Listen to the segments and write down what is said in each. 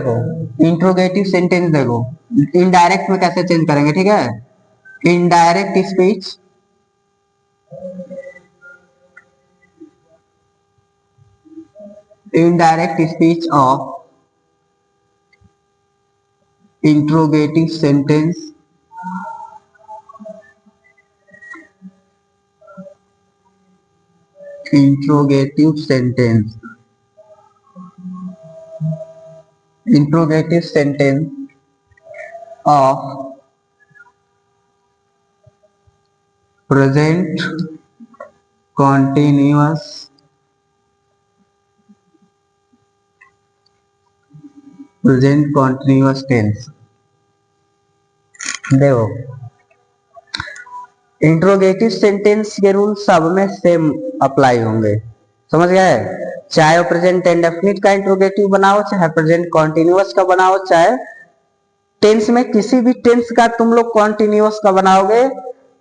देखो interrogative sentence देखो, indirect में कैसे चेंज करेंगे, ठीक है। Indirect speech, indirect speech of interrogative sentence interrogative sentence interrogative sentence of present continuous tense. देखो इंट्रोगेटिव सेंटेंस के रूल सब में सेम अप्लाई होंगे, समझ गए। चाहे प्रेजेंट इंडेफिनिट का इंट्रोगेटिव बनाओ, चाहे प्रेजेंट कॉन्टिन्यूअस का बनाओ, चाहे टेंस में किसी भी टेंस का तुम लोग कॉन्टिन्यूअस का बनाओगे,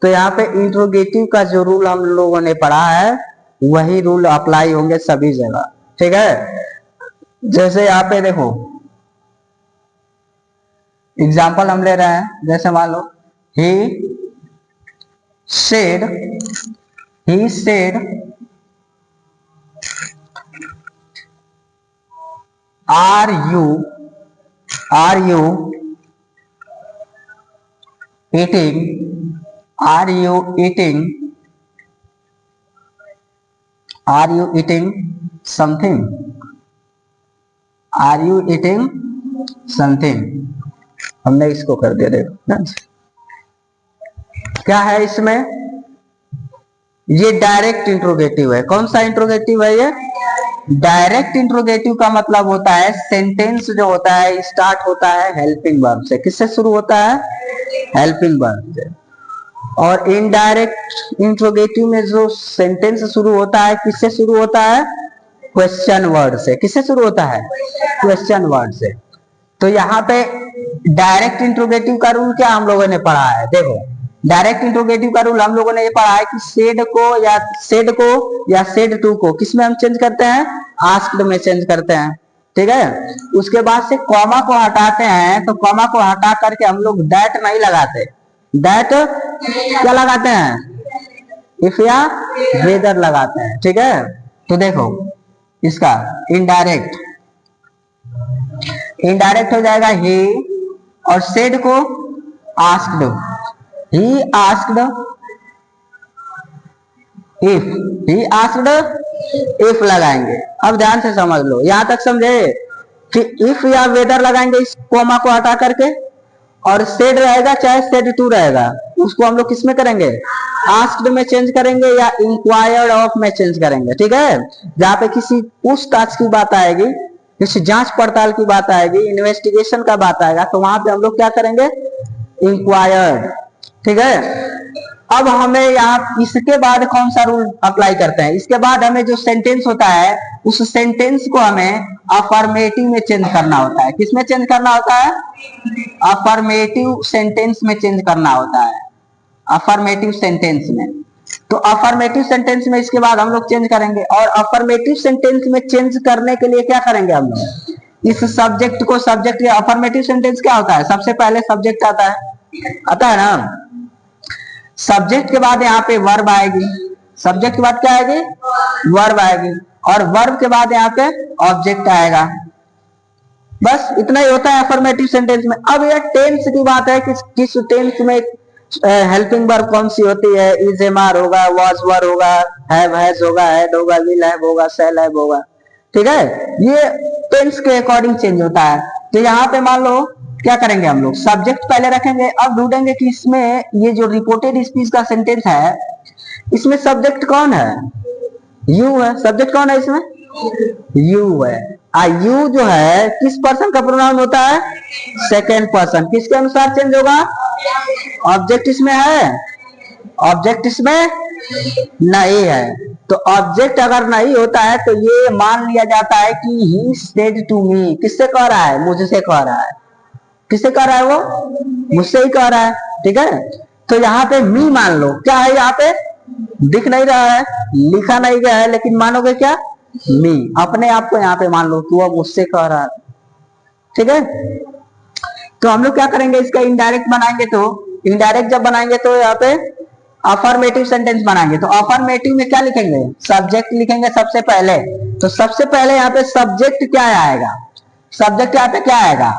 तो यहाँ पे इंट्रोगेटिव का जो रूल हम लोगों ने पढ़ा है वही रूल अप्लाई होंगे सभी जगह, ठीक है। जैसे यहाँ पे देखो एग्जाम्पल हम ले रहे हैं, जैसे मान लो ही said are you eating something, हमने इसको कर दिया। देखो क्या है इसमें, ये डायरेक्ट इंट्रोगेटिव है। कौन सा इंट्रोगेटिव है ये, डायरेक्ट इंट्रोगेटिव का मतलब होता है सेंटेंस जो होता है स्टार्ट होता है हेल्पिंग वर्ब से। किससे शुरू होता है, हेल्पिंग वर्ब से। और इनडायरेक्ट इंट्रोगेटिव में जो सेंटेंस शुरू होता है किससे शुरू होता है, क्वेश्चन वर्ड से। किससे शुरू होता है, क्वेश्चन वर्ड से। तो यहाँ पे डायरेक्ट इंट्रोगेटिव का रूल क्या हम लोगों ने पढ़ा है, देखो डायरेक्ट इंट्रोगेटिव का रूल हम लोगों ने ये पढ़ा है कि सेड को या सेड टू को किस में हम चेंज करते हैं, आस्क्ड में चेंज करते हैं, ठीक है। उसके बाद से कॉमा को हटाते हैं, तो कॉमा को हटा करके हम लोग दैट नहीं लगाते, दैट क्या लगाते हैं, इफ या वेदर लगाते हैं, ठीक है। तो देखो इसका इनडायरेक्ट हो जाएगा ही, और सेड को आस्क्ड, he asked if लगाएंगे। अब ध्यान से समझ लो, यहां तक समझे कि if या वेदर लगाएंगे इस कोमा को हटा करके, और सेड रहेगा चाहे सेड टू रहेगा, उसको हम लोग किस में करेंगे, आस्क्ड में चेंज करेंगे या इंक्वायर्ड ऑफ में चेंज करेंगे, ठीक है। जहां पे किसी पूछताछ की बात आएगी, किसी जांच पड़ताल की बात आएगी, इन्वेस्टिगेशन का बात आएगा, तो वहां पे हम लोग क्या करेंगे, इंक्वायर्ड, ठीक है। अब हमें यहाँ इसके बाद कौन सा रूल अप्लाई करते हैं, इसके बाद हमें जो सेंटेंस होता है उस सेंटेंस को हमें अफर्मेटिव में चेंज करना होता है। किस में चेंज करना होता है, अफर्मेटिव सेंटेंस में चेंज करना होता है, अफर्मेटिव सेंटेंस में। तो अफर्मेटिव सेंटेंस में इसके बाद हम लोग चेंज करेंगे, और अफर्मेटिव सेंटेंस में चेंज करने के लिए क्या करेंगे हम लोग, इस सब्जेक्ट को, सब्जेक्ट या अफर्मेटिव सेंटेंस क्या होता है, सबसे पहले सब्जेक्ट आता है ना, सब्जेक्ट के बाद यहाँ पे वर्ब आएगी, सब्जेक्ट के बाद क्या आएगी, वर्ब आएगी, और वर्ब के बाद यहाँ पे ऑब्जेक्ट आएगा। बस इतना ही होता है अफर्मेटिव सेंटेंस में। अब ये टेंस की बात है कि किस टेंस में हेल्पिंग वर्ब कौन सी होती है, इज एम आर होगा, वाज वर होगा, हैव हैज होगा, हैड होगा, विल हैव होगा, शैल हैव होगा, ठीक है। ये टेंस के अकॉर्डिंग चेंज होता है। तो यहाँ पे मान लो क्या करेंगे हम लोग, सब्जेक्ट पहले रखेंगे। अब ढूंढेंगे कि इसमें ये जो रिपोर्टेड स्पीच का सेंटेंस है इसमें सब्जेक्ट कौन है, यू है। सब्जेक्ट कौन है इसमें, यू है। यू जो है किस पर्सन का प्रोनाउन होता है, सेकेंड पर्सन। किसके अनुसार चेंज होगा, ऑब्जेक्ट इसमें है, ऑब्जेक्ट इसमें नहीं है। तो ऑब्जेक्ट अगर नहीं होता है तो ये मान लिया जाता है कि ही सेड टू मी। किससे कह रहा है, मुझसे कह रहा है। किससे कह रहा है, वो मुझसे ही कह रहा है, ठीक है। तो यहाँ पे मी मान लो, क्या है यहाँ पे दिख नहीं रहा है, लिखा नहीं गया है, लेकिन मानोगे क्या, मी। अपने आप को यहाँ पे मान लो कि वो मुझसे कह रहा है, ठीक है। तो हम लोग क्या करेंगे, इसका इनडायरेक्ट बनाएंगे। तो इनडायरेक्ट जब बनाएंगे तो यहाँ पे अफर्मेटिव सेंटेंस बनाएंगे। तो अफर्मेटिव में क्या लिखेंगे, सब्जेक्ट लिखेंगे सबसे पहले। तो सबसे पहले यहाँ पे सब्जेक्ट क्या आएगा, सब्जेक्ट यहाँ पे क्या आएगा,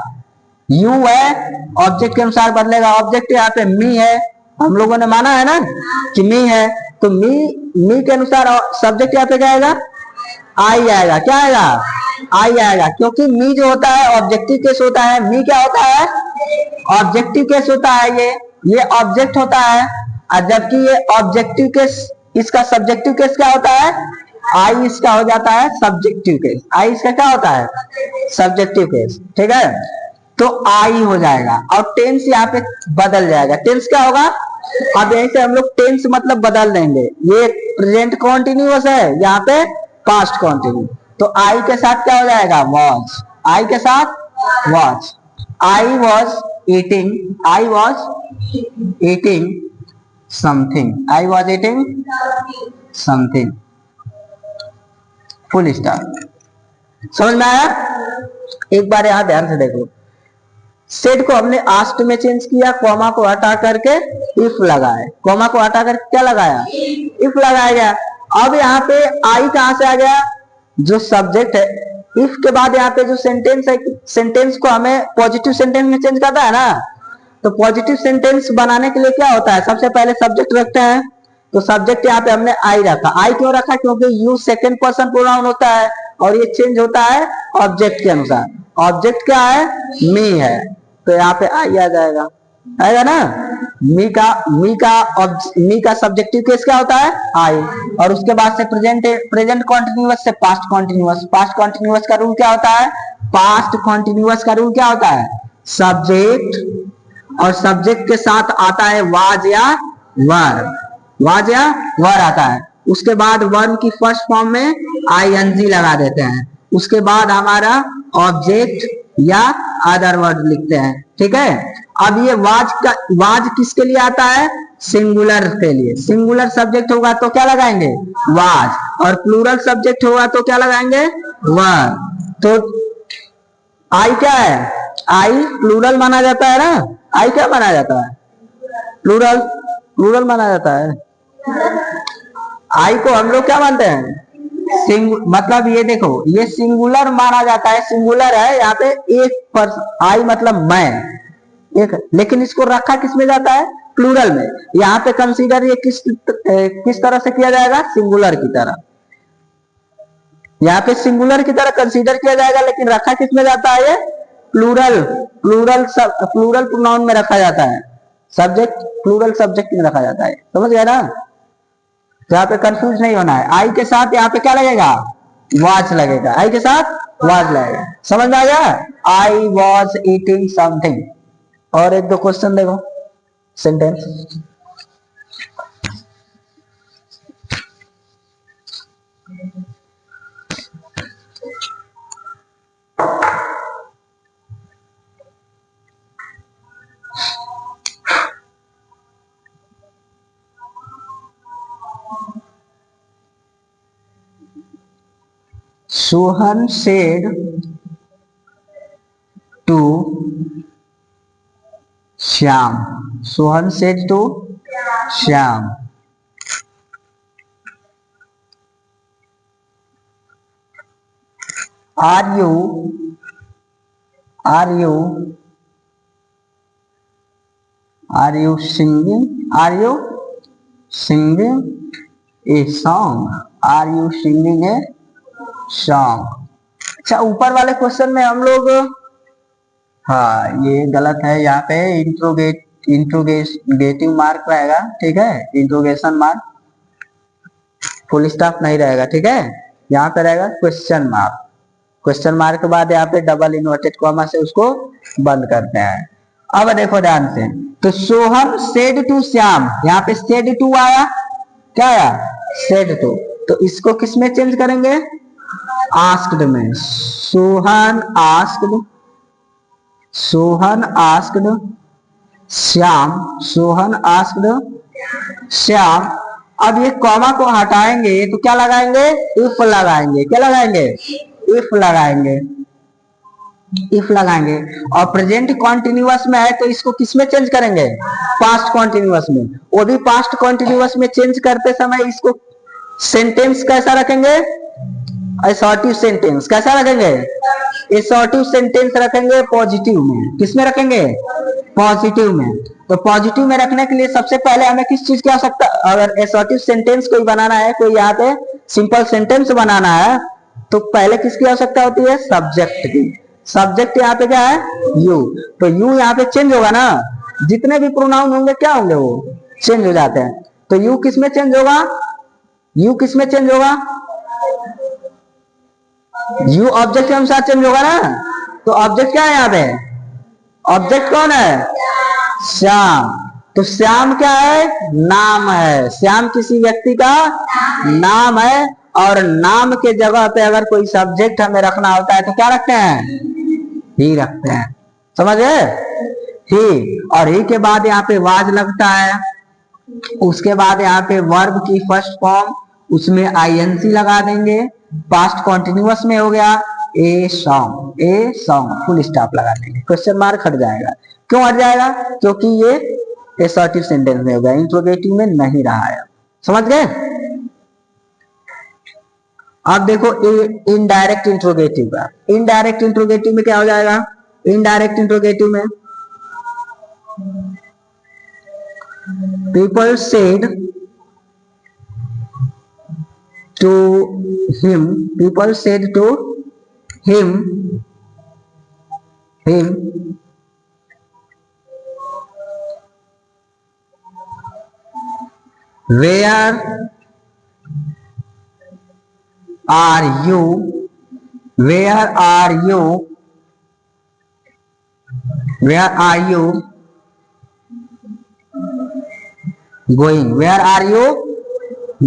यू है, ऑब्जेक्ट के अनुसार बदलेगा। ऑब्जेक्ट यहाँ पे मी है, हम लोगों ने माना है ना कि मी है, तो मी के अनुसार सब्जेक्ट यहाँ पे क्या आएगा, आई आएगा। क्या आएगा, आई आएगा, क्योंकि मी जो होता है ऑब्जेक्टिव केस होता है, मी क्या होता है, ऑब्जेक्टिव केस होता है। ये ऑब्जेक्ट होता है, और जबकि ये ऑब्जेक्टिव केस, इसका सब्जेक्टिव केस क्या होता है, आई इसका हो जाता है सब्जेक्टिव केस। आई इसका क्या होता है, सब्जेक्टिव केस। ठीक है, तो आई हो जाएगा और टेंस यहाँ पे बदल जाएगा। टेंस क्या होगा, अब यहीं से हम लोग टेंस मतलब बदल देंगे। ये प्रेजेंट कॉन्टिन्यूअस है, यहाँ पे पास्ट कॉन्टिन्यू। तो आई के साथ क्या हो जाएगा, वॉज। आई के साथ was. I was eating, I was eating something, I was eating something, full stop. समझ में आया। एक बार यहां ध्यान से देखो, सेड को हमने आस्ट में चेंज किया, कॉमा को हटा करके इफ लगाए, कॉमा को हटा करके क्या लगाया, इफ लगाया गया। अब यहाँ पे आई कहां से आ गया, जो सब्जेक्ट है। इफ के बाद यहाँ पे जो सेंटेंस है, सेंटेंस को हमें पॉजिटिव सेंटेंस में चेंज करना है ना। तो पॉजिटिव सेंटेंस बनाने के लिए क्या होता है, सबसे पहले सब्जेक्ट रखते हैं। तो सब्जेक्ट यहाँ पे हमने आई रखा। आई क्यों रखा, क्योंकि यू सेकंड पर्सन प्रोनाउन होता है और ये चेंज होता है ऑब्जेक्ट के अनुसार। ऑब्जेक्ट क्या है, मी है, तो यहाँ पे आई आ जाएगा, आएगा ना। मी का सब्जेक्टिव केस क्या होता है, आई। और उसके बाद से प्रेजेंट कॉन्टिन्यूअस से पास्ट कॉन्टिन्यूअस। पास्ट कॉन्टिन्यूअस का रूल क्या होता है, पास्ट कॉन्टिन्यूअस का रूल क्या होता है, सब्जेक्ट और सब्जेक्ट के साथ आता है वाज या वर, वाज या वर आता है। उसके बाद वर्ब की फर्स्ट फॉर्म में आईएनजी लगा देते हैं। उसके बाद हमारा ऑब्जेक्ट या अदर वर्ड लिखते हैं। ठीक है, अब ये वाज किसके लिए आता है, सिंगुलर के लिए। सिंगुलर सब्जेक्ट होगा तो क्या लगाएंगे, वाज, और प्लूरल सब्जेक्ट होगा तो क्या लगाएंगे, वर। तो आई क्या है, आई प्लूरल माना जाता है ना। आई क्या माना जाता है, प्लूरल, प्लूरल माना जाता है। आई को हम लोग क्या मानते हैं, मतलब ये देखो, ये सिंगुलर माना जाता है, सिंगुलर है यहाँ पे एक पर्सन। आई मतलब मैं एक, लेकिन इसको रखा किस में जाता है, प्लूरल में। यहाँ पे कंसीडर ये किस तरह से किया जाएगा, सिंगुलर की तरह। यहाँ पे सिंगुलर की तरह कंसीडर किया जाएगा, लेकिन रखा किस में जाता है, ये प्लूरल, प्लूरल प्रोनाउन में रखा जाता है। सब्जेक्ट प्लूरल सब्जेक्ट में रखा जाता है। समझ गए ना, यहाँ पे कंफ्यूज नहीं होना है। आई के साथ यहाँ पे क्या लगेगा, वाज लगेगा, आई के साथ वाज लगेगा। समझ में आ गया, आई वॉज ईटिंग समथिंग। और एक दो क्वेश्चन देखो, sentence. Sohan said to Shyam. Sohan said to Shyam. Are you singing? Are you singing a song? Are you singing a song? अच्छा, ऊपर वाले क्वेश्चन में हम लोग, हाँ ये गलत है, यहाँ पे इंट्रोगेटिव मार्क रहेगा। ठीक है, इंट्रोगेशन मार्क, फुल स्टॉप नहीं रहेगा। ठीक है, यहाँ पे रहेगा क्वेश्चन मार्क। क्वेश्चन मार्क के बाद यहाँ पे डबल इन्वर्टेड कॉमा से उसको बंद करते हैं। अब देखो ध्यान से, तो सोहन सेड टू श्याम, यहाँ पे सेड टू आया, क्या आया, सेड टू। तो इसको किस में चेंज करेंगे, आस्क्ड में। Sohan asked Shyam, Sohan asked Shyam. अब ये कॉमा को हटाएंगे तो क्या लगाएंगे, इफ लगाएंगे। क्या लगाएंगे, इफ लगाएंगे। इफ लगाएंगे, और प्रेजेंट कॉन्टिन्यूअस में है तो इसको किस में चेंज करेंगे, पास्ट कॉन्टिन्यूअस में। वो भी पास्ट कॉन्टिन्यूअस में चेंज करते समय इसको सेंटेंस कैसा रखेंगे, असर्टिव सेंटेंस कैसा रखेंगे, असर्टिव सेंटेंस रखेंगे पॉजिटिव में। किस में रखेंगे, पॉजिटिव में। तो पॉजिटिव में रखने के लिए सबसे पहले हमें किस चीज की आवश्यकता, अगर असर्टिव सेंटेंस कोई बनाना है, कोई यहाँ पे सिंपल सेंटेंस बनाना है, तो पहले किसकी आवश्यकता होती है, सब्जेक्ट की। सब्जेक्ट यहाँ पे क्या है, यू। तो यू यहाँ पे चेंज होगा ना, जितने भी प्रोनाउन होंगे क्या होंगे, वो चेंज हो जाते हैं। तो यू किस में चेंज होगा, यू किस में चेंज होगा, यू ऑब्जेक्ट के अनुसार चेंज होगा ना। तो ऑब्जेक्ट क्या है यहाँ पे, ऑब्जेक्ट कौन है, श्याम। तो श्याम क्या है, नाम है। श्याम किसी व्यक्ति का नाम है, और नाम के जगह पे अगर कोई सब्जेक्ट हमें रखना होता है तो क्या रखते हैं, ही रखते हैं। समझ गए, ही। और ही के बाद यहाँ पे वाज लगता है, उसके बाद यहाँ पे वर्ब की फर्स्ट फॉर्म, उसमें आईएनसी लगा देंगे। पास्ट कॉन्टिन्यूअस में हो गया a song, a song full stop लगा देंगे, क्वेश्चन मार्क हट जाएगा। क्यों हट जाएगा, क्योंकि ये असर्टिव सेंटेंस में हो गया, इंट्रोगेटिव में नहीं रहा है। समझ गए। अब देखो इनडायरेक्ट इंट्रोगेटिव का, इनडायरेक्ट इंट्रोगेटिव में क्या हो जाएगा, इनडायरेक्ट इंट्रोगेटिव में people said to him, people said to him, where are you, where are you, where are you going, where are you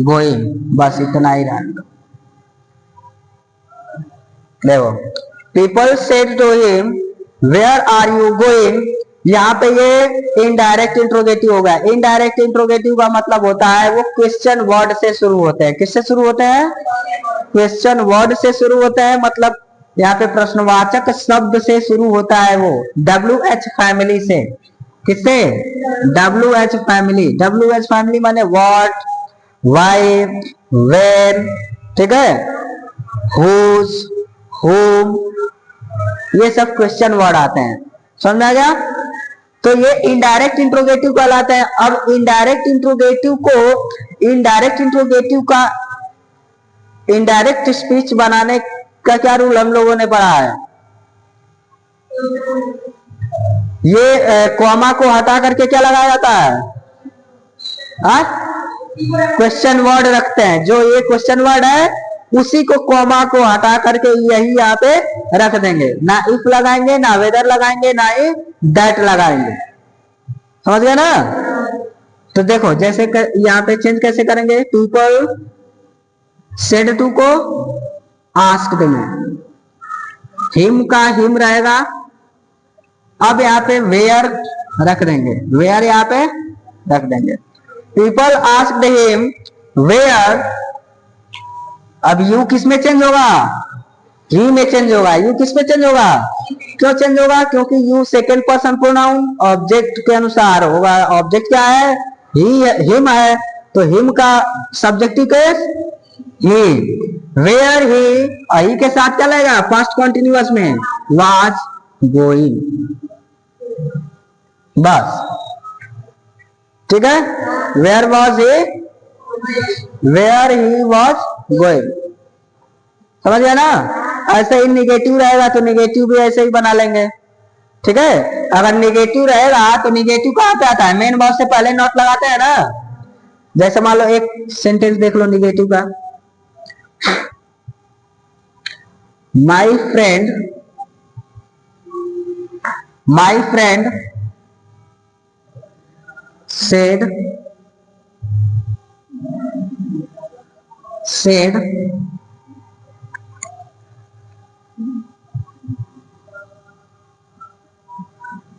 going, बस इतना ही रहा। देखो people said to him where are you going, यहाँ पे ये indirect interrogative होगा। Indirect interrogative का मतलब होता है वो क्वेश्चन वर्ड से शुरू होते हैं। किससे शुरू होते हैं, क्वेश्चन वर्ड से शुरू होते हैं, मतलब यहाँ पे प्रश्नवाचक शब्द से शुरू होता है वो, WH फैमिली से। किससे, WH फैमिली। WH फैमिली माने व्हाट, वाई, वेन, ठीक है, हुज, होम, ये सब क्वेश्चन वर्ड आते हैं। समझ में आ गया। तो ये इनडायरेक्ट इंट्रोगेटिव कहलाते हैं। अब इनडायरेक्ट इंट्रोगेटिव को, इनडायरेक्ट इंट्रोगेटिव का इनडायरेक्ट स्पीच बनाने का क्या रूल हम लोगों ने पढ़ा है, ये कॉमा को हटा करके क्या लगाया जाता है, क्वेश्चन वर्ड रखते हैं। जो ये क्वेश्चन वर्ड है उसी को कॉमा को हटा करके यही यहाँ पे रख देंगे, ना इफ लगाएंगे, ना वेदर लगाएंगे, ना ही दैट लगाएंगे। समझ गए ना। तो देखो जैसे यहाँ पे चेंज कैसे करेंगे, पीपल सेड टू को आस्क्ड में, हिम का हिम रहेगा। अब यहाँ पे वेयर रख देंगे, वेयर यहाँ पे रख देंगे। पीपल आस्क्ड हिम वेयर, अब यू किस में चेंज होगा, ही में चेंज होगा। यू किस में चेंज होगा, क्यों चेंज होगा, क्योंकि you second person pronoun object के अनुसार होगा। ऑब्जेक्ट क्या है, ही, हिम है, तो हिम का subjective case he. Where he के साथ क्या लगेगा, पास्ट कॉन्टिन्यूअस में वाज गोइंग, बस ठीक है। Where was he, where he was going. समझ गया ना। ऐसे ही निगेटिव रहेगा तो निगेटिव भी ऐसे ही बना लेंगे, ठीक है। अगर निगेटिव रहेगा तो निगेटिव कहां पे आता है, मेन वर्ब से पहले नॉट लगाते हैं ना। जैसे मान लो एक सेंटेंस देख लो निगेटिव का, my friend, my friend said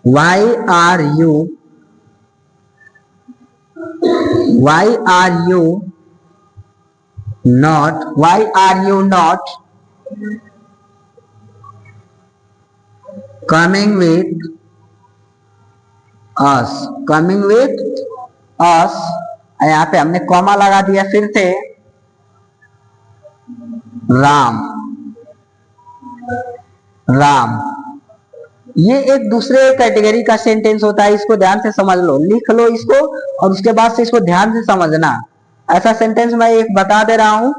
why are you not coming with us, coming with अस, यहाँ पे हमने कॉमा लगा दिया फिर से, राम, राम। ये एक दूसरे कैटेगरी का सेंटेंस होता है, इसको ध्यान से समझ लो, लिख लो इसको और उसके बाद से इसको ध्यान से समझना। ऐसा सेंटेंस मैं एक बता दे रहा हूं,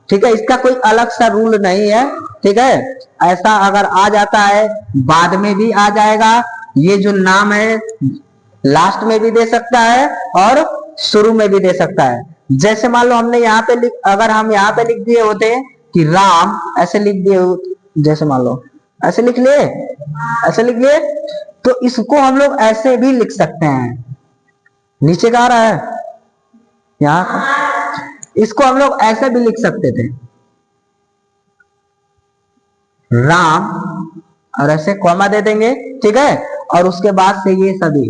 ठीक है, इसका कोई अलग सा रूल नहीं है, ठीक है। ऐसा अगर आ जाता है बाद में भी आ जाएगा, ये जो नाम है लास्ट में भी दे सकता है और शुरू में भी दे सकता है। जैसे मान लो हमने यहाँ पे अगर हम यहाँ पे लिख दिए होते कि राम, ऐसे लिख दिए, जैसे मान लो ऐसे लिख लिए, ऐसे लिख लिए, तो इसको हम लोग ऐसे भी लिख सकते हैं। नीचे का आ रहा है यहाँ, इसको हम लोग ऐसे भी लिख सकते थे, राम, और ऐसे कॉमा दे देंगे, ठीक है, और उसके बाद से ये सभी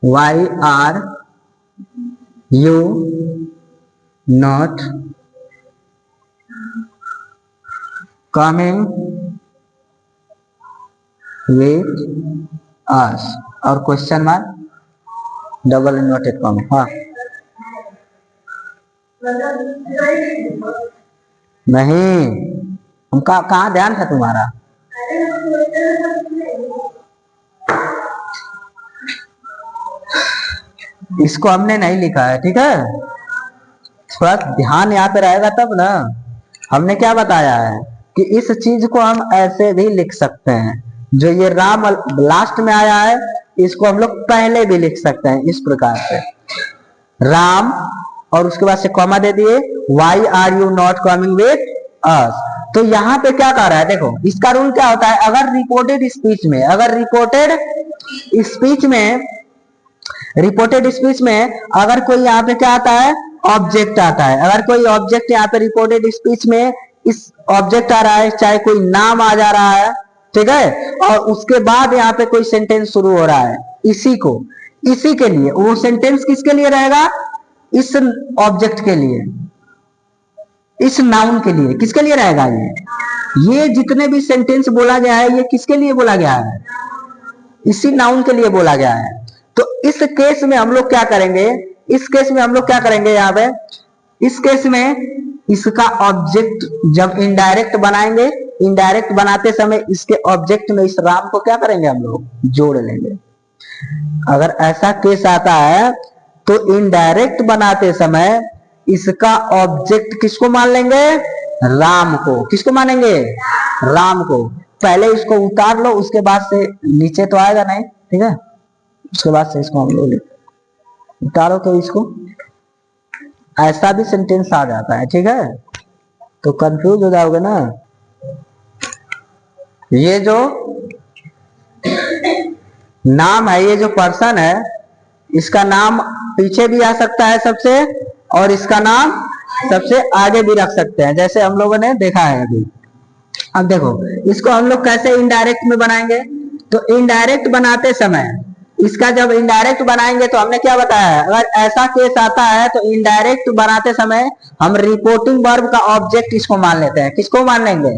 why are you not coming with us, और question mark, double inverted comma. हाँ नहीं, उनका कहाँ ध्यान था तुम्हारा? इसको हमने नहीं लिखा है, ठीक है, थोड़ा ध्यान यहाँ पे रहेगा तब ना। हमने क्या बताया है कि इस चीज को हम ऐसे भी लिख सकते हैं, जो ये राम लास्ट में आया है इसको हम लोग पहले भी लिख सकते हैं, इस प्रकार से राम और उसके बाद से कॉमा दे दिए, why are you not coming with us. तो यहाँ पे क्या कर रहा है, देखो इसका रूल क्या होता है, अगर रिपोर्टेड स्पीच में, अगर रिपोर्टेड स्पीच में, रिपोर्टेड स्पीच में अगर कोई यहाँ पे क्या आता है, ऑब्जेक्ट आता है, अगर कोई ऑब्जेक्ट यहाँ पे रिपोर्टेड स्पीच में इस ऑब्जेक्ट आ रहा है, चाहे कोई नाम आ जा रहा है, ठीक है, और उसके बाद यहाँ पे कोई सेंटेंस शुरू हो रहा है इसी को, इसी के लिए, वो सेंटेंस किसके लिए रहेगा, इस ऑब्जेक्ट के लिए, इस नाउन के लिए, किसके लिए रहेगा ये जितने भी सेंटेंस बोला गया है ये किसके लिए बोला गया है, इसी नाउन के लिए बोला गया है। तो इस केस में हम लोग क्या करेंगे, इस केस में हम लोग क्या करेंगे, यहाँ पे इस केस में इसका ऑब्जेक्ट जब इनडायरेक्ट बनाएंगे, इनडायरेक्ट बनाते समय इसके ऑब्जेक्ट में इस राम को क्या करेंगे, हम लोग जोड़ लेंगे। अगर ऐसा केस आता है तो इनडायरेक्ट बनाते समय इसका ऑब्जेक्ट किसको मान लेंगे, राम को। किसको मानेंगे, राम को। पहले इसको उतार लो, उसके बाद से नीचे तो आएगा नहीं, ठीक है, उसके बाद से इसको हम लोग उतारो तो इसको ऐसा भी सेंटेंस आ जाता है, ठीक है, तो कंफ्यूज हो जाओगे ना। ये जो नाम है, ये जो पर्सन है, इसका नाम पीछे भी आ सकता है सबसे, और इसका नाम सबसे आगे भी रख सकते हैं, जैसे हम लोगों ने देखा है अभी। अब देखो इसको हम लोग कैसे इनडायरेक्ट में बनाएंगे, तो इनडायरेक्ट बनाते समय इसका जब इनडायरेक्ट बनाएंगे तो हमने क्या बताया है, अगर ऐसा केस आता है तो इनडायरेक्ट बनाते समय हम रिपोर्टिंग वर्ब का ऑब्जेक्ट इसको मान लेते हैं। किसको मान लेंगे,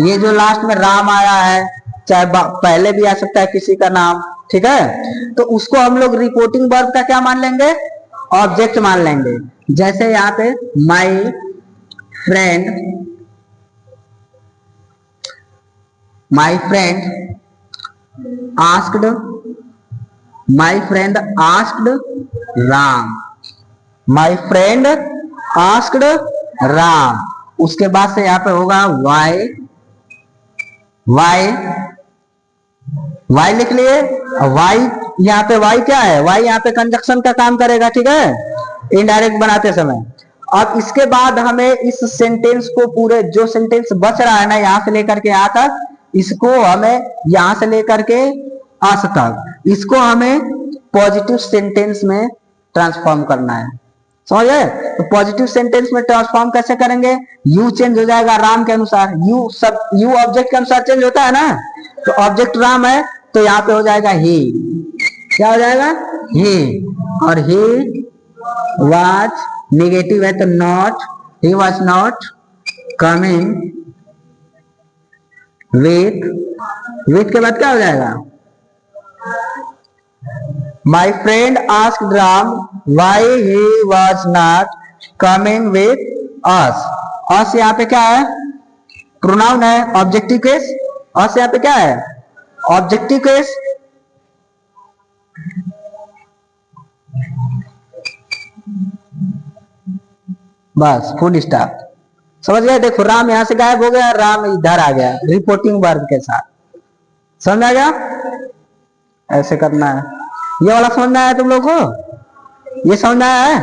ये जो लास्ट में राम आया है, चाहे पहले भी आ सकता है किसी का नाम, ठीक है, तो उसको हम लोग रिपोर्टिंग वर्ब का क्या मान लेंगे, ऑब्जेक्ट मान लेंगे। जैसे यहाँ पे my friend, my friend asked, my friend asked Ram, my friend asked Ram. उसके बाद से यहाँ पे होगा वाई, वाई, वाई लिख लिए। वाई यहाँ पे वाई क्या है, वाई यहाँ पे कंजक्शन का काम करेगा, ठीक है, इनडायरेक्ट बनाते समय। अब इसके बाद हमें इस सेंटेंस को, पूरे जो सेंटेंस बच रहा है ना यहां से लेकर के यहाँ तक, इसको हमें यहां से लेकर के अस तक, इसको हमें पॉजिटिव सेंटेंस में ट्रांसफॉर्म करना है, समझे। तो पॉजिटिव सेंटेंस में ट्रांसफॉर्म कैसे करेंगे, यू चेंज हो जाएगा राम के अनुसार, यू सब यू ऑब्जेक्ट के अनुसार चेंज होता है ना, तो ऑब्जेक्ट राम है तो यहाँ पे हो जाएगा ही, क्या हो जाएगा, ही, और ही वाज नेगेटिव है तो not, he was not coming with के बाद क्या हो जाएगा? My friend asked Ram why he was not coming with us. Us यहाँ पे क्या है? प्रोनाउन है, ऑब्जेक्टिव केस। अस यहाँ पे क्या है? Objective case. बस फुल स्टॉप। समझ गए? देखो राम यहां से गायब हो गया, राम इधर आ गया रिपोर्टिंग वर्ब के साथ। समझ आ गया? ऐसे करना है। ये वाला समझ में आया तुम लोग को? ये समझ में आया है?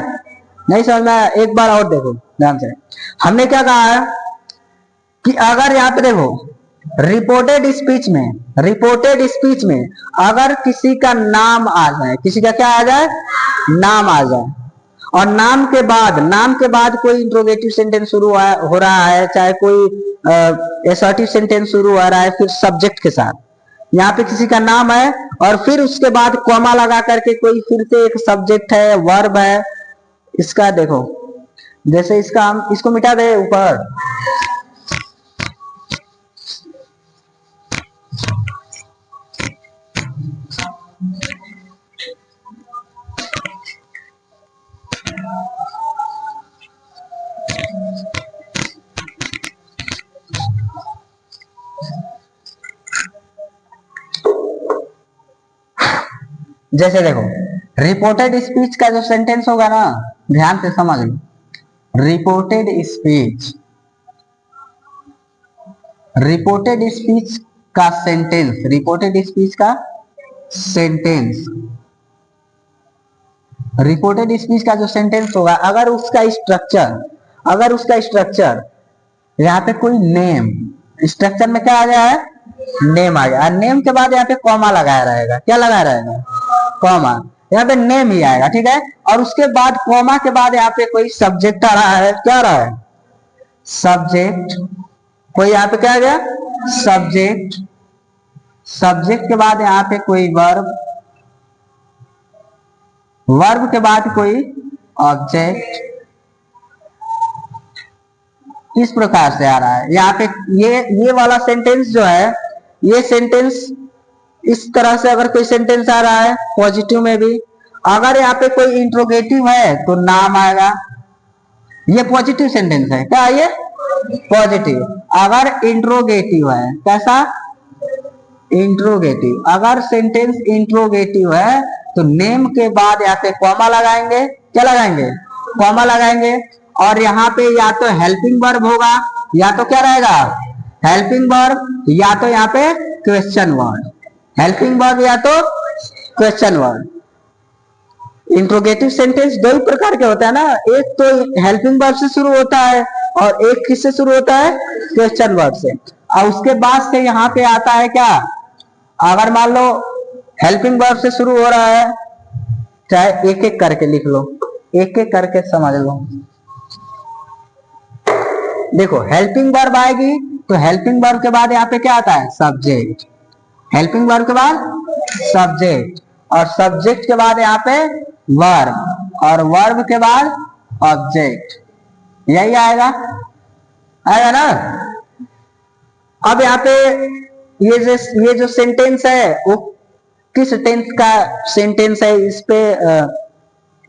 नहीं समझ में आया? एक बार और देखो ध्यान से। हमने क्या कहा है कि अगर यहाँ पे देखो रिपोर्टेड स्पीच में अगर किसी का नाम आ जाए, किसी का क्या आ जाए? नाम आ जाए, और नाम के बाद कोई इंट्रोगेटिव सेंटेंस शुरू हो रहा है, चाहे कोई असर्टिव सेंटेंस शुरू हो रहा है, फिर सब्जेक्ट के साथ। यहाँ पे किसी का नाम है और फिर उसके बाद कॉमा लगा करके कोई फिर से एक सब्जेक्ट है, वर्ब है। इसका देखो, जैसे इसका हम इसको मिटा दे ऊपर, जैसे देखो रिपोर्टेड स्पीच का जो सेंटेंस होगा ना, ध्यान से समझ लो। रिपोर्टेड स्पीच का सेंटेंस, रिपोर्टेड स्पीच का सेंटेंस, रिपोर्टेड स्पीच का जो सेंटेंस होगा, अगर उसका स्ट्रक्चर यहाँ पे कोई नेम, स्ट्रक्चर में क्या आ गया है? नेम आ गया। नेम के बाद यहाँ पे कॉमा लगाया रहेगा। क्या लगाया रहेगा? कॉमा। यहाँ पे नेम ही आएगा, ठीक है। और उसके बाद कॉमा के बाद यहाँ पे कोई सब्जेक्ट आ रहा है। क्या आ रहा है? सब्जेक्ट। कोई यहाँ पे क्या आ गया? सब्जेक्ट। सब्जेक्ट के बाद यहाँ पे कोई वर्ब, वर्ब के बाद कोई ऑब्जेक्ट। इस प्रकार से आ रहा है यहाँ पे। ये वाला सेंटेंस जो है, ये सेंटेंस इस तरह से अगर कोई सेंटेंस आ रहा है पॉजिटिव में भी, अगर यहाँ पे कोई इंट्रोगेटिव है तो नाम आएगा। ये पॉजिटिव सेंटेंस है। क्या है ये? पॉजिटिव। अगर इंट्रोगेटिव है, कैसा? इंट्रोगेटिव। अगर सेंटेंस इंट्रोगेटिव है तो नेम के बाद यहाँ पे कॉमा लगाएंगे। क्या लगाएंगे? कॉमा लगाएंगे। और यहाँ पे या तो हेल्पिंग वर्ब होगा, या तो क्या रहेगा? हेल्पिंग वर्ब, या तो यहाँ पे क्वेश्चन वर्ड। हेल्पिंग वर्ब या तो क्वेश्चन वर्ड। इंट्रोगेटिव सेंटेंस दो ही प्रकार के होता है ना, एक तो हेल्पिंग वर्ब से शुरू होता है और एक किससे शुरू होता है? क्वेश्चन वर्ब से। और उसके बाद से यहाँ पे आता है क्या? अगर मान लो हेल्पिंग वर्ब से शुरू हो रहा है, चाहे एक एक करके लिख लो, एक एक करके समझ लो। देखो हेल्पिंग वर्ब आएगी तो हेल्पिंग वर्ब के बाद यहाँ पे क्या आता है? सब्जेक्ट। हेल्पिंग वर्ब के बाद सब्जेक्ट, और सब्जेक्ट के बाद यहाँ पे वर्ब, और वर्ब के बाद ऑब्जेक्ट। यही आएगा, आएगा ना? अब यहाँ पे ये जो सेंटेंस है वो किस टेंस का सेंटेंस है? इस पे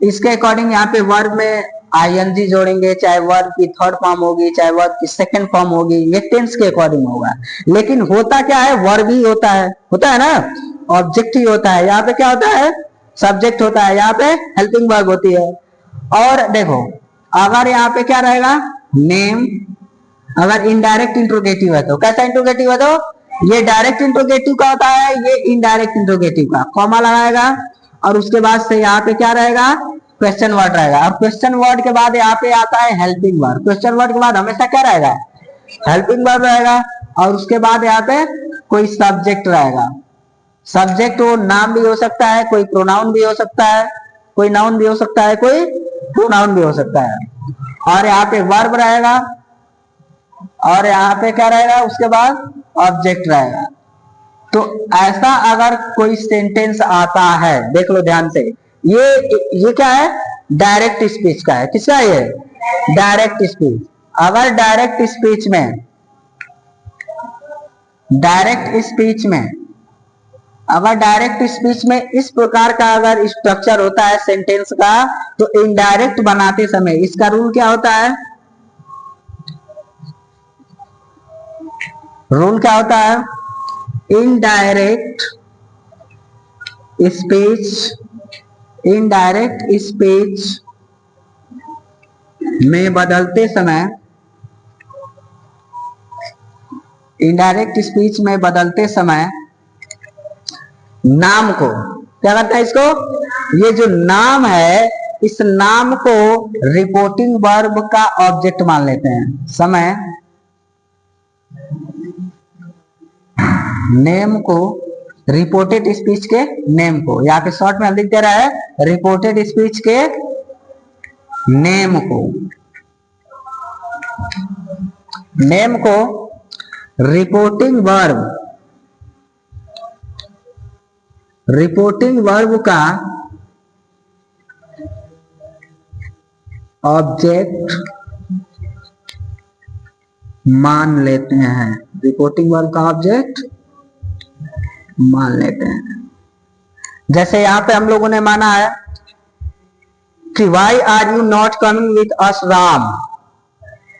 इसके अकॉर्डिंग यहाँ पे वर्ब में आईएनजी जोड़ेंगे, चाहे वर्ब की थर्ड फॉर्म होगी, चाहे वर्ब की सेकंड फॉर्म होगी, ये टेंस के अकॉर्डिंग होगा। लेकिन होता क्या है? वर्ब ही होता है ना, ऑब्जेक्ट ही होता है। यहाँ पे क्या होता है? सब्जेक्ट होता है, यहाँ पे हेल्पिंग वर्ब होती है। और देखो अगर यहाँ पे क्या रहेगा? नेम। अगर इनडायरेक्ट इंट्रोगेटिव है तो कैसा इंट्रोगेटिव है? तो ये डायरेक्ट इंट्रोगेटिव का होता है, ये इनडायरेक्ट इंट्रोगेटिव का। कॉमा लगाएगा और उसके बाद से यहाँ पे क्या रहेगा? क्वेश्चन वर्ड रहेगा। और क्वेश्चन वर्ड के बाद यहाँ पे आता है हेल्पिंग वर्ब। क्वेश्चन वर्ड के बाद हमेशा क्या रहेगा? हेल्पिंग वर्ब रहेगा। और उसके बाद यहाँ पे कोई सब्जेक्ट रहेगा। सब्जेक्ट वो नाम भी हो सकता है, कोई प्रोनाउन भी हो सकता है, कोई नाउन भी हो सकता है, कोई प्रोनाउन भी हो सकता है। और यहाँ पे वर्ब रहेगा, और यहाँ पे क्या रहेगा? उसके बाद ऑब्जेक्ट रहेगा। तो ऐसा अगर कोई सेंटेंस आता है, देख लो ध्यान से, ये क्या है? डायरेक्ट स्पीच का है। किसका है ये? Direct speech. अगर डायरेक्ट स्पीच में डायरेक्ट स्पीच में, अगर डायरेक्ट स्पीच में इस प्रकार का अगर स्ट्रक्चर होता है सेंटेंस का, तो इनडायरेक्ट बनाते समय इसका रूल क्या होता है? रूल क्या होता है? इनडायरेक्ट स्पीच में बदलते समय, इनडायरेक्ट स्पीच में बदलते समय नाम को क्या करता है? इसको, ये जो नाम है इस नाम को रिपोर्टिंग वर्ब का ऑब्जेक्ट मान लेते हैं। समय नेम को, रिपोर्टेड स्पीच के नेम को, यहाँ पे शॉर्ट में हम लिख दे रहा है रिपोर्टेड स्पीच के नेम को, नेम को रिपोर्टिंग वर्ब का ऑब्जेक्ट मान लेते हैं, रिपोर्टिंग वर्ब का ऑब्जेक्ट मान लेते हैं। जैसे यहां पे हम लोगों ने माना है कि why are you not coming with us Ram,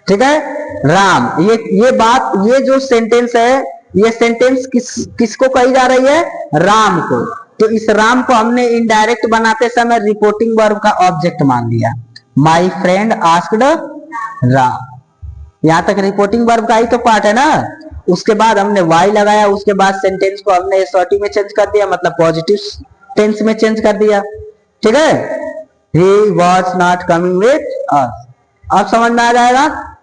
ठीक है, राम, ये बात, ये जो सेंटेंस है, ये सेंटेंस किसको कही जा रही है? राम को। तो इस राम को हमने इनडायरेक्ट बनाते समय रिपोर्टिंग वर्ब का ऑब्जेक्ट मान लिया। माई फ्रेंड आस्क्ड राम, यहां तक रिपोर्टिंग वर्ब का ही तो पार्ट है ना। उसके बाद हमने वाई लगाया, उसके बाद सेंटेंस को हमने एसओटी में चेंज कर दिया, मतलब पॉजिटिव टेंस में चेंज कर दिया, ठीक है। He was not coming with अस। अब समझ में आ जाएगा,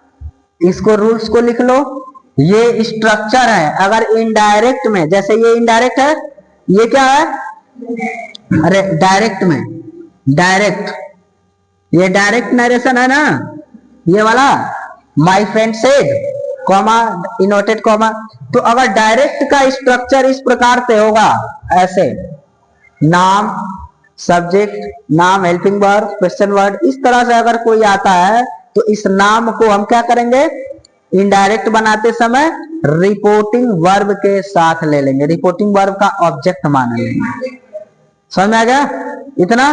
इसको रूल्स को लिख लो। ये स्ट्रक्चर है, अगर इनडायरेक्ट में, जैसे ये इनडायरेक्ट है, ये क्या है? अरे डायरेक्ट में, डायरेक्ट, ये डायरेक्ट नरेशन है ना, ये वाला my friend said, comma, इनोटेड comma. तो अगर डायरेक्ट का स्ट्रक्चर इस प्रकार से होगा, ऐसे नाम, सब्जेक्ट, नाम, हेल्पिंग वर्ब, क्वेश्चन वर्ड, इस तरह से अगर कोई आता है तो इस नाम को हम क्या करेंगे? इनडायरेक्ट बनाते समय रिपोर्टिंग वर्ब के साथ ले लेंगे, रिपोर्टिंग वर्ब का ऑब्जेक्ट मान लेंगे। समझ में आ गया? इतना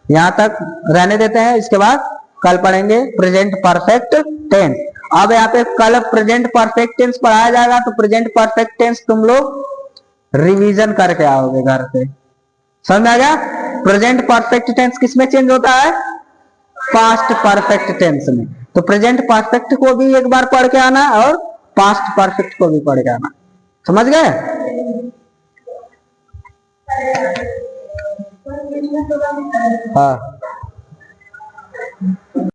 यहां तक रहने देते हैं, इसके बाद कल पढ़ेंगे प्रेजेंट परफेक्ट टेंस। अब यहाँ पे कल प्रेजेंट परफेक्ट टेंस पढ़ाया जाएगा, तो प्रेजेंट परफेक्ट टेंस तुम लोग रिवीजन करके आओगे घर पे। समझ में आ गया? प्रेजेंट परफेक्ट टेंस किसमें चेंज होता है? पास्ट परफेक्ट टेंस में। तो प्रेजेंट परफेक्ट को भी एक बार पढ़ के आना और पास्ट परफेक्ट को भी पढ़ के आना। समझ गए? हाँ।